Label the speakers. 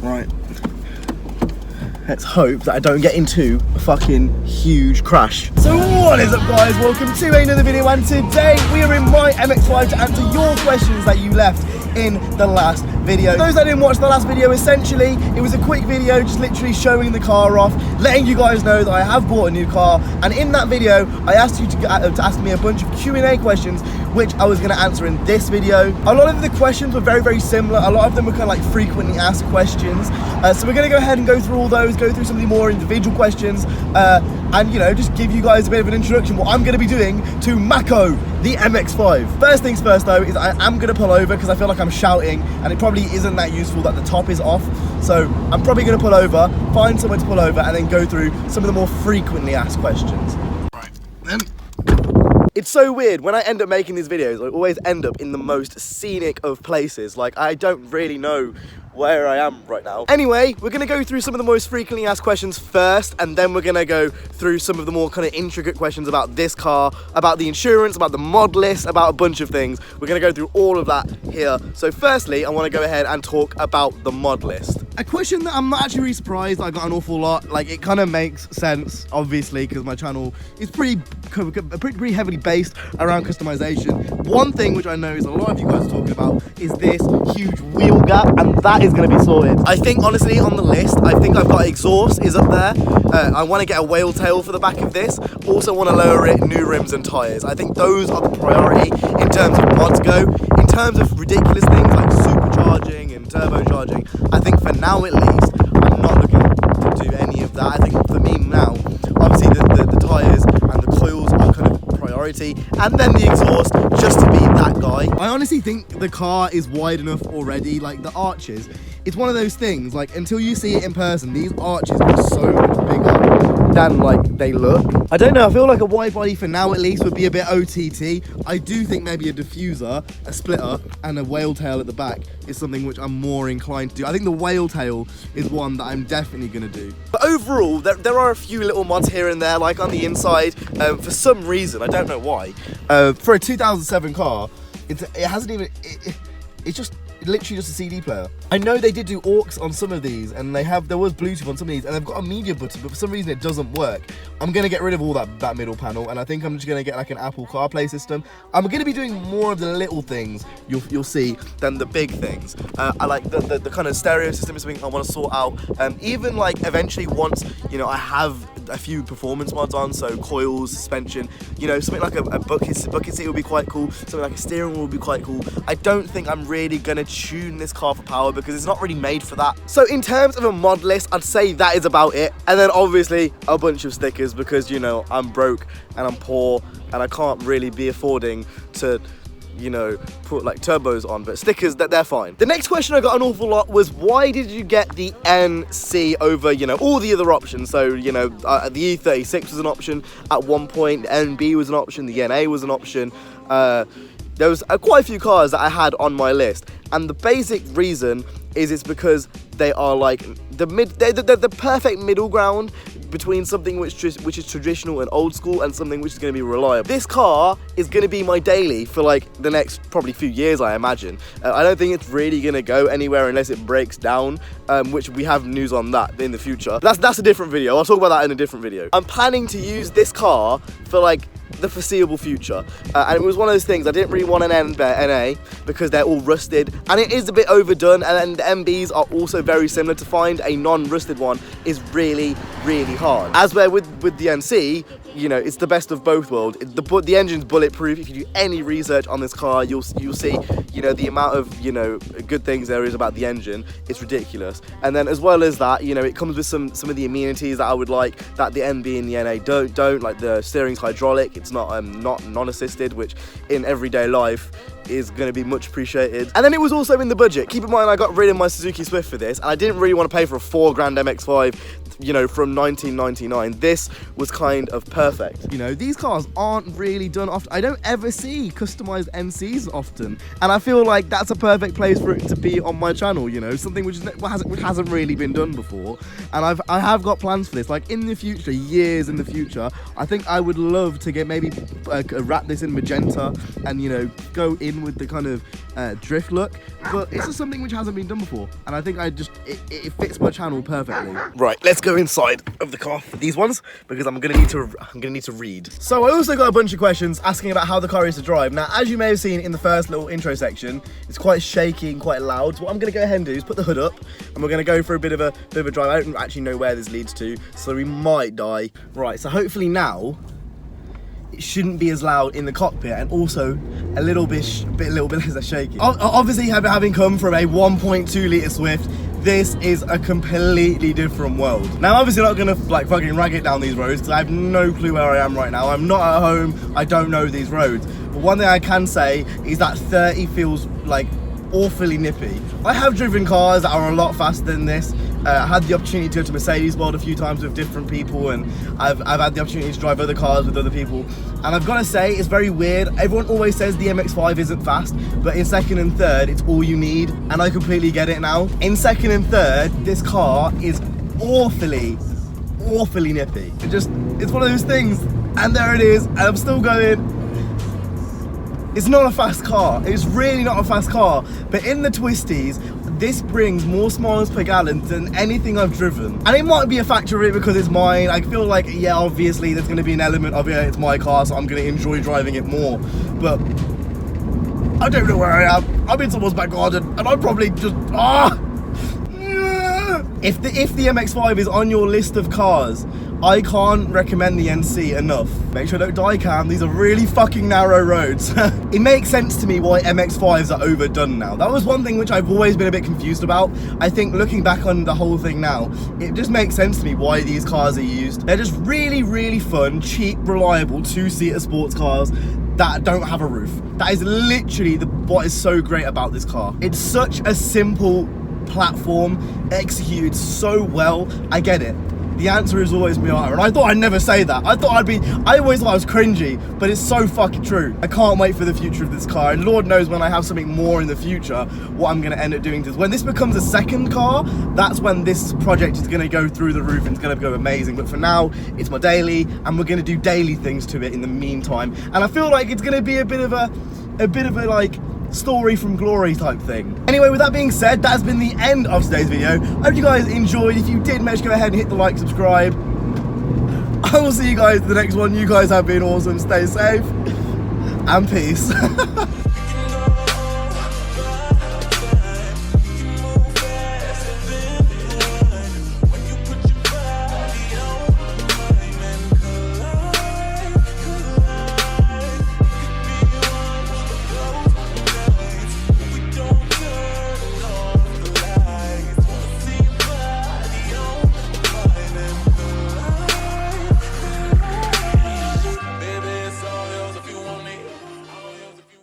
Speaker 1: Right. Let's hope that I don't get into a fucking huge crash. So what is up, guys? Welcome to another video, and today we are in my MX5 to answer your questions that you left in the last video. For those that didn't watch the last video, essentially it was a quick video just literally showing the car off, letting you guys know that I have bought a new car, and in that video I asked you to ask me a bunch of Q&A questions which I was going to answer in this video. A lot of the questions were very similar. A lot of them were kind of like frequently asked questions, so we're going to go ahead and go through all those, go through some of the more individual questions, and you know, just give you guys a bit of an introduction what I'm going to be doing to Mako, the MX5. First things first though, is I am going to pull over because I feel like I'm shouting and it probably isn't that useful that the top is off. So I'm probably going to pull over, find somewhere to pull over, and then go through some of the more frequently asked questions. Right, then. It's so weird, when I end up making these videos, I always end up in the most scenic of places. Like, I don't really know where I am right now. Anyway, we're gonna go through some of the most frequently asked questions first, and then we're gonna go through some of the more kind of intricate questions about this car, about the insurance, about the mod list, about a bunch of things. We're gonna go through all of that here. So firstly, I wanna go ahead and talk about the mod list. A question that I'm not actually really surprised I got an awful lot. Like, it kind of makes sense, obviously, because my channel is pretty heavily based around customization. One thing which I know is a lot of you guys are talking about is this huge wheel gap, and that is going to be sorted. I think, honestly, on the list, I think I've got exhaust is up there. I want to get a whale tail for the back of this. Also want to lower it, new rims and tyres. I think those are the priority in terms of mods go. In terms of ridiculous things like supercharging and turbocharging, I think for now at least, I'm not looking to do any of that. I think for me now, obviously the tyres and the coils are kind of priority, and then the exhaust, just to be that guy. I honestly think the car is wide enough already. Like, the arches, it's one of those things, like, until you see it in person, these arches are so much bigger than like they look. I don't know, I feel like a wide body for now at least would be a bit OTT. I do think maybe a diffuser, a splitter, and a whale tail at the back is something which I'm more inclined to do. I think the whale tail is one that I'm definitely gonna do. But overall, there are a few little mods here and there, like on the inside, for some reason, I don't know why. For a 2007 car, it's literally just a CD player. I know they did do aux on some of these, and there was Bluetooth on some of these, and they've got a media button, but for some reason it doesn't work. I'm gonna get rid of all that middle panel, and I think I'm just gonna get like an Apple CarPlay system. I'm gonna be doing more of the little things you'll see than the big things. I like the kind of stereo system is something I want to sort out. Even like eventually once, you know, I have a few performance mods on, so coils, suspension, you know, something like a bucket seat would be quite cool, something like a steering wheel would be quite cool. I don't think I'm really gonna tune this car for power because it's not really made for that. So in terms of a mod list, I'd say that is about it, and then obviously a bunch of stickers because, you know, I'm broke and I'm poor and I can't really be affording to, you know, put like turbos on, but stickers, they're fine. The next question I got an awful lot was, why did you get the NC over, you know, all the other options? So, you know, the E36 was an option at one point, the NB was an option, the NA was an option. There was quite a few cars that I had on my list, and the basic reason is it's because they are like they're the perfect middle ground between something which is traditional and old school and something which is going to be reliable. This car is going to be my daily for like the next probably few years, I imagine. I don't think it's really going to go anywhere unless it breaks down, which we have news on that in the future. That's a different video. I'll talk about that in a different video. I'm planning to use this car for like the foreseeable future, and it was one of those things I didn't really want an NA because they're all rusted and it is a bit overdone, and then the MBs are also very similar. To find a non-rusted one is really hard. As where with the NC, you know, it's the best of both worlds. The engine's bulletproof. If you do any research on this car, you'll see, you know, the amount of, you know, good things there is about the engine. It's ridiculous. And then as well as that, you know, it comes with some of the amenities that I would like that the NB and the NA don't. Like the steering's hydraulic. It's not non-assisted, which in everyday life is going to be much appreciated. And then it was also in the budget. Keep in mind, I got rid of my Suzuki Swift for this, and I didn't really want to pay for a £4 grand MX5 you know, from 1999, this was kind of perfect. You know, these cars aren't really done often. I don't ever see customized NCs often, and I feel like that's a perfect place for it to be on my channel, you know, something which hasn't really been done before. And I have got plans for this, like in the future, years in the future. I think I would love to get maybe wrap this in magenta and, you know, go in with the kind of drift look, but it's just something which hasn't been done before, and I think it fits my channel perfectly. Right, let's go inside of the car for these ones, because I'm gonna need to read. So I also got a bunch of questions asking about how the car is to drive. Now, as you may have seen in the first little intro section, it's quite shaky and quite loud. So what I'm gonna go ahead and do is put the hood up, and we're gonna go for a bit of a drive. I don't actually know where this leads to, so we might die. Right, so hopefully now it shouldn't be as loud in the cockpit, and also a little bit less shaky. Obviously, having come from a 1.2 litre Swift, this is a completely different world. Now, I'm obviously not gonna like fucking rag it down these roads, because I have no clue where I am right now. I'm not at home, I don't know these roads. But one thing I can say is that 30 feels like awfully nippy. I have driven cars that are a lot faster than this. I had the opportunity to go to Mercedes World a few times with different people, and I've had the opportunity to drive other cars with other people. And I've got to say, it's very weird. Everyone always says the MX-5 isn't fast, but in second and third, it's all you need. And I completely get it now. In second and third, this car is awfully nippy. It's one of those things. And there it is, and I'm still going. It's not a fast car. It's really not a fast car. But in the twisties, this brings more miles per gallon than anything I've driven. And it might be a factor of it because it's mine. I feel like, yeah, obviously there's gonna be an element of, yeah, it's my car, so I'm gonna enjoy driving it more. But I don't know where I am. I'm in someone's back garden, and I'm probably just, If the MX-5 is on your list of cars, I can't recommend the NC enough. Make sure I don't die cam, these are really fucking narrow roads. It makes sense to me why MX-5s are overdone now. That was one thing which I've always been a bit confused about. I think looking back on the whole thing now, it just makes sense to me why these cars are used. They're just really fun, cheap, reliable, two-seater sports cars that don't have a roof. That is literally what is so great about this car. It's such a simple platform, executed so well. I get it. The answer is always Miata, and I thought I'd never say that. I always thought I was cringy, but it's so fucking true. I can't wait for the future of this car, and Lord knows when I have something more in the future, what I'm gonna end up doing. When this becomes a second car, that's when this project is gonna go through the roof and it's gonna go amazing. But for now, it's my daily, and we're gonna do daily things to it in the meantime. And I feel like it's gonna be a bit of a like, story from glory type thing. Anyway, with that being said, that has been the end of today's video. I hope you guys enjoyed. If you did, make sure to go ahead and hit the like, subscribe. I will see you guys in the next one. You guys have been awesome. Stay safe and peace.